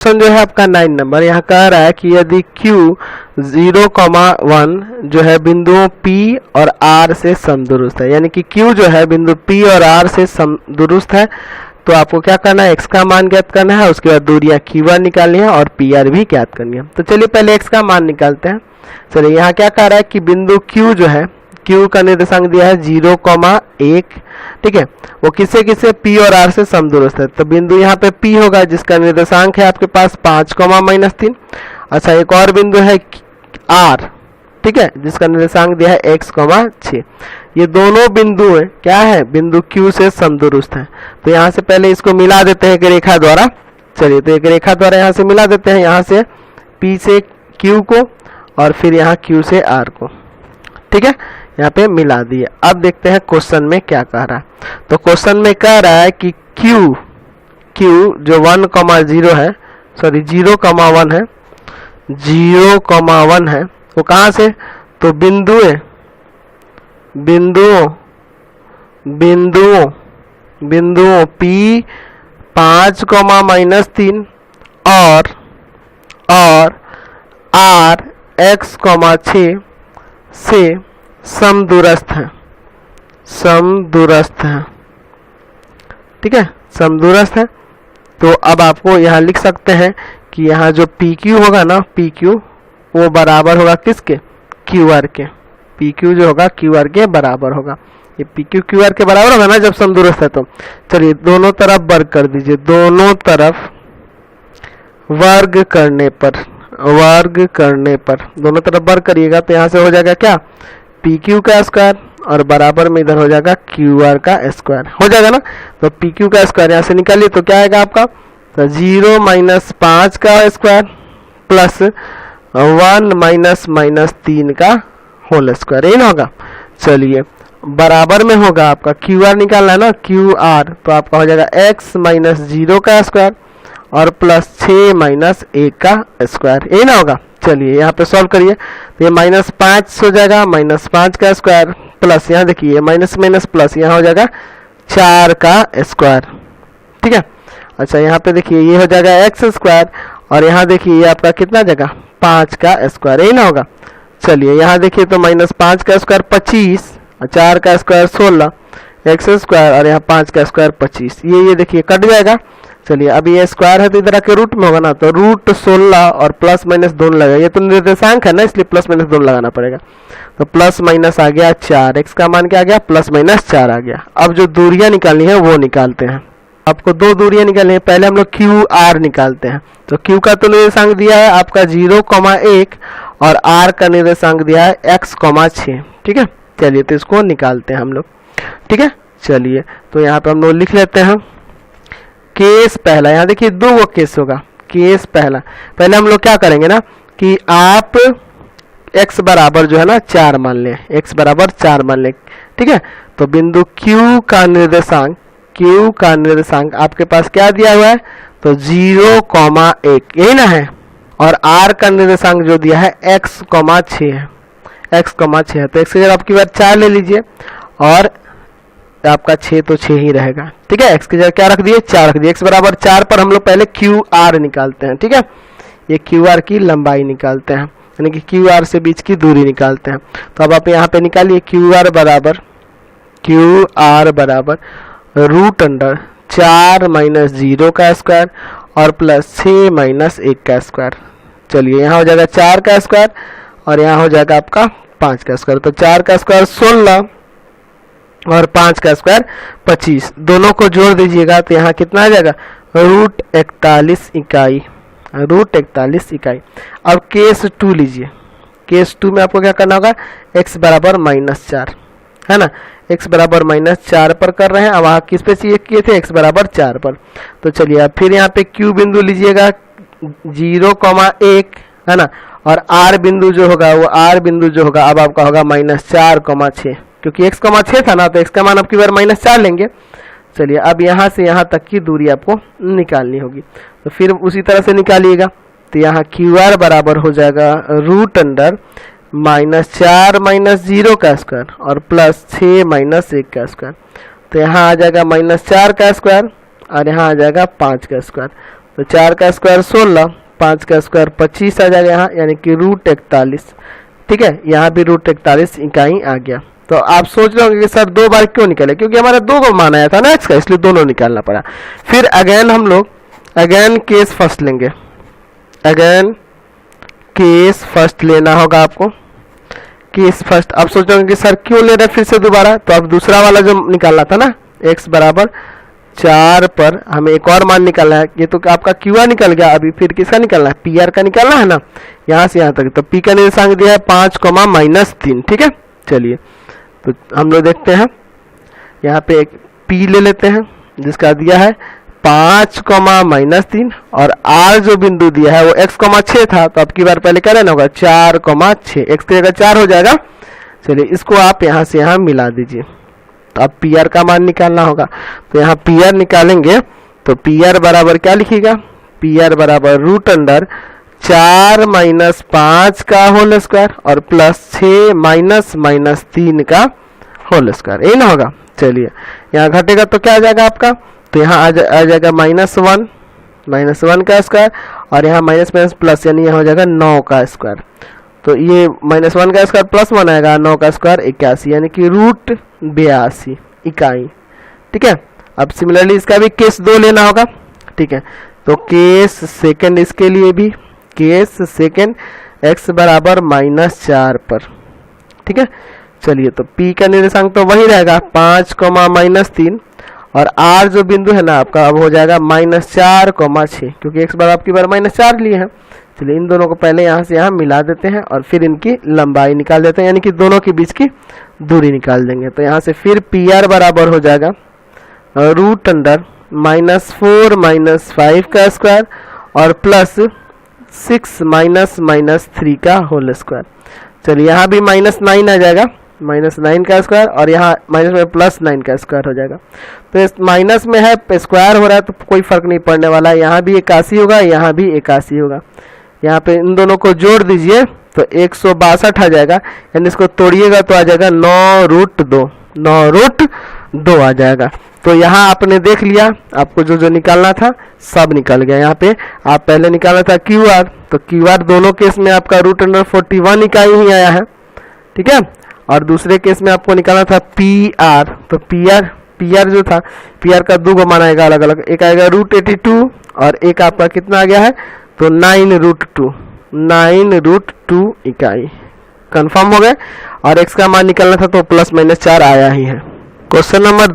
Question जो है आपका 9 नंबर यहाँ कह रहा है कि यदि Q 0,1 जो है बिंदुओं P और R से समदुरुस्त है, यानी कि Q जो है बिंदु P और R से समदुरुस्त है, तो आपको क्या करना है, x का मान ज्ञात करना है, उसके बाद दूरियां Q1 निकालनी है और PR भी ज्ञात करनी है। तो चलिए पहले x का मान निकालते हैं। चलिए यहाँ क्या कह रहा है कि बिंदु Q जो है, Q का निर्देशांक दिया है 0,1, ठीक है, वो किससे किससे P और R से समदुरुस्त है। तो बिंदु यहाँ पे P होगा जिसका निर्देशांक है आपके पास 5,-3। अच्छा, एक और बिंदु है R, ठीक है, जिसका निर्देशांक दिया है x,6। ये दोनों बिंदु है क्या है, बिंदु Q से समदुरुस्त है। तो यहाँ से पहले इसको मिला देते हैं एक रेखा द्वारा। चलिए तो एक रेखा द्वारा यहाँ से मिला देते हैं, यहाँ से P से Q को और फिर यहाँ Q से R को, ठीक है, यहाँ पे मिला दिए। अब देखते हैं क्वेश्चन में क्या कह रहा है। तो क्वेश्चन में कह रहा है कि Q जो 1,0 है, सॉरी 0,1 है, 0,1 है, वो कहाँ से, तो बिंदुओं P 5,-3 और R x,6 से समदूरस्थ है, ठीक है, समदूरस्थ है। तो अब आपको यहाँ लिख सकते हैं कि यहाँ जो PQ होगा ना, PQ वो बराबर होगा किसके, QR के। PQ जो होगा QR के बराबर होगा। ये PQ QR के बराबर होगा ना जब समदूरस्थ है। तो चलिए दोनों तरफ वर्ग कर दीजिए, दोनों तरफ वर्ग दोनों तरफ वर्ग करिएगा तो यहाँ से हो जाएगा क्या, PQ का स्क्वायर और बराबर में इधर हो जाएगा QR का स्क्वायर, हो जाएगा ना। तो PQ का स्क्वायर यहाँ से निकालिए तो क्या आएगा आपका, तो 0 - 5 का स्क्वायर प्लस 1 - -3 का होल स्क्वायर, यही ना होगा। चलिए बराबर में होगा आपका QR निकालना है ना, QR, तो आपका हो जाएगा x - 0 का स्क्वायर और प्लस 6 - 1 का स्क्वायर, यही ना होगा। चलिए यहाँ पे सॉल्व करिए तो ये -5 हो जाएगा, -5 का स्क्वायर प्लस यहाँ देखिए माइनस प्लस यहाँ हो जाएगा 4 का स्क्वायर, ठीक है। अच्छा यहाँ पे देखिए ये हो जाएगा x स्क्वायर और यहाँ देखिए ये आपका कितना जगह 5 का स्क्वायर, यही ना होगा। चलिए यहाँ देखिए तो -5 का स्क्वायर 25, 4 का स्क्वायर 16, x स्क्वायर और यहाँ 5 का स्क्वायर 25, ये देखिए कट जाएगा। चलिए अब ये स्क्वायर है तो इधर आके रूट में होगा ना, तो √16 और प्लस माइनस दोनों लगेगा, ये तो निर्देशांक है ना इसलिए प्लस माइनस दोनों लगाना पड़ेगा। तो प्लस माइनस आ गया 4, x का मान क्या आ गया, +-4 आ गया। अब जो दूरियां निकालनी है वो निकालते हैं। आपको दो दूरियां निकालनी है, पहले हम लोग QR निकालते हैं। तो Q का तो निर्देशांक दिया है आपका 0,1 और R का निर्देशांक दिया है x,6, ठीक है। चलिए तो इसको निकालते हैं हम लोग, ठीक है। चलिए तो यहाँ पे हम लोग लिख लेते हैं केस पहला, यहाँ देखिए दो वो केस होगा। केस पहला, पहले हम लोग क्या करेंगे ना कि आप x बराबर जो है ना 4 मान लें, x बराबर 4 मान लें, ठीक है। तो बिंदु Q का निर्देशांक आपके पास क्या दिया हुआ है, तो 0,1, यही ना है, और R का निर्देशांक जो दिया है x,6 है, x,6 है। तो x की जगह आपकी बार 4 ले लीजिए और आपका 6 तो 6 ही रहेगा, ठीक है। x की जगह क्या रख दिए, 4 रख दिए। x बराबर 4 पर हम लोग पहले QR निकालते हैं, ठीक है। ये QR की लंबाई निकालते हैं, यानी कि QR से बीच की दूरी निकालते हैं। तो अब आप यहाँ पे निकालिए QR बराबर √4 - 0 का स्क्वायर और प्लस 6 - 1 का स्क्वायर। चलिए यहाँ हो जाएगा 4 का स्क्वायर और यहाँ हो जाएगा आपका 5 का स्क्वायर। तो 4 का स्क्वायर 16 और 5 का स्क्वायर 25, दोनों को जोड़ दीजिएगा तो यहाँ कितना आ जाएगा, √41 इकाई। अब केस 2 लीजिए। केस 2 में आपको क्या करना होगा, x बराबर -4 है ना, x बराबर -4 पर कर रहे हैं। अब आप किस पे चाहिए किए थे, x बराबर 4 पर। तो चलिए अब फिर यहाँ पे Q बिंदु लीजिएगा 0,1 है ना, और R बिंदु जो होगा वो अब आपका होगा -4,6, क्योंकि x,6 था ना, तो x का मान आपकी बार -4 लेंगे। चलिए अब यहाँ से यहाँ तक की दूरी आपको निकालनी होगी, तो फिर उसी तरह से निकालिएगा। तो यहाँ QR बराबर हो जाएगा √4 - 0 का स्क्वायर और प्लस 6 - 1 का स्क्वायर। तो यहाँ आ जाएगा -4 का स्क्वायर और यहाँ आ जाएगा 5 का स्क्वायर। तो 4 का स्क्वायर 16, 5 का स्क्वायर 25 आ जाएगा यहाँ, यानी कि √41। ठीक है, यहाँ भी √41 इकाई आ गया। तो आप सोच रहे होंगे कि सर 2 बार क्यों निकले, क्योंकि हमारा 2 को मान आया था ना x का, इसलिए दोनों निकालना पड़ा। फिर अगेन हम लोग केस फर्स्ट लेंगे, अगेन केस फर्स्ट लेना होगा आपको, केस फर्स्ट। आप सोच रहे होंगे कि सर क्यों ले रहे फिर से दोबारा, तो अब दूसरा वाला जो निकालना था ना x बराबर 4 पर हमें एक और मान निकालना है। ये तो आपका QR निकल गया, अभी फिर किसका निकालना है, PR का निकालना है ना, यहाँ से यहाँ तक। तो P का निर्देशांक दिया है 5, -3। ठीक है, चलिए तो हम लोग देखते हैं, यहाँ पे एक P ले लेते हैं जिसका दिया है 5, -3, और R जो बिंदु दिया है वो x, 6 था, तो अब की बार पहले क्या रहना होगा 4, 6, x की जगह 4 हो जाएगा। चलिए इसको आप यहाँ से यहाँ मिला दीजिए, तो अब PR का मान निकालना होगा। तो यहाँ PR निकालेंगे तो PR बराबर क्या लिखिएगा, PR बराबर √4 - 5 का होल स्क्वायर और +6 - -3 का होल स्क्वायर, यही ना होगा। चलिए यहाँ घटेगा तो क्या आ जाएगा आपका, तो यहाँ आ जाएगा -1 का स्क्वायर, और यहाँ माइनस प्लस, यानी यहाँ हो जाएगा 9 का स्क्वायर। तो ये -1 का स्क्वायर +1 आएगा, 9 का स्क्वायर 81, यानी कि √82 इकाई। ठीक है, अब सिमिलरली इसका भी केस 2 लेना होगा। ठीक है, तो केस सेकंड इसके लिए भी, केस सेकंड x बराबर -4 पर। ठीक है, चलिए तो P का निर्देशांक तो वही रहेगा 5, -3, और R जो बिंदु है ना आपका अब हो जाएगा -4, 6, क्योंकि x बराबर आपकी बार -4 लिए हैं। चलिए इन दोनों को पहले यहाँ से यहाँ मिला देते हैं और फिर इनकी लंबाई निकाल देते हैं, यानी कि दोनों के बीच की दूरी निकाल देंगे। तो यहाँ से फिर PR बराबर हो जाएगा √4 - 5 का स्क्वायर और +6 - -3 का होल स्क्वायर। चलिए यहाँ भी -9 आ जाएगा, -9 का स्क्वायर, और यहाँ माइनस में +9 का स्क्वायर हो जाएगा। तो इस माइनस में है स्क्वायर हो रहा है तो कोई फर्क नहीं पड़ने वाला है, यहाँ भी 81 होगा, यहाँ भी 81 होगा। यहाँ पे इन दोनों को जोड़ दीजिए तो 162 आ जाएगा, यानी इसको तोड़िएगा तो आ जाएगा 9√2 आ जाएगा। तो यहाँ आपने देख लिया, आपको जो जो निकालना था सब निकल गया। यहाँ पे आप पहले निकालना था QR, तो QR दोनों केस में आपका √41 इकाई ही आया है। ठीक है, और दूसरे केस में आपको निकालना था PR, तो PR जो था, PR का 2 मान आएगा अलग अलग, एक आएगा √82 और एक आपका कितना आ गया है, तो 9√2 इकाई। कंफर्म हो गए, और x का मान निकालना था तो +-4 आया ही है। Question number 10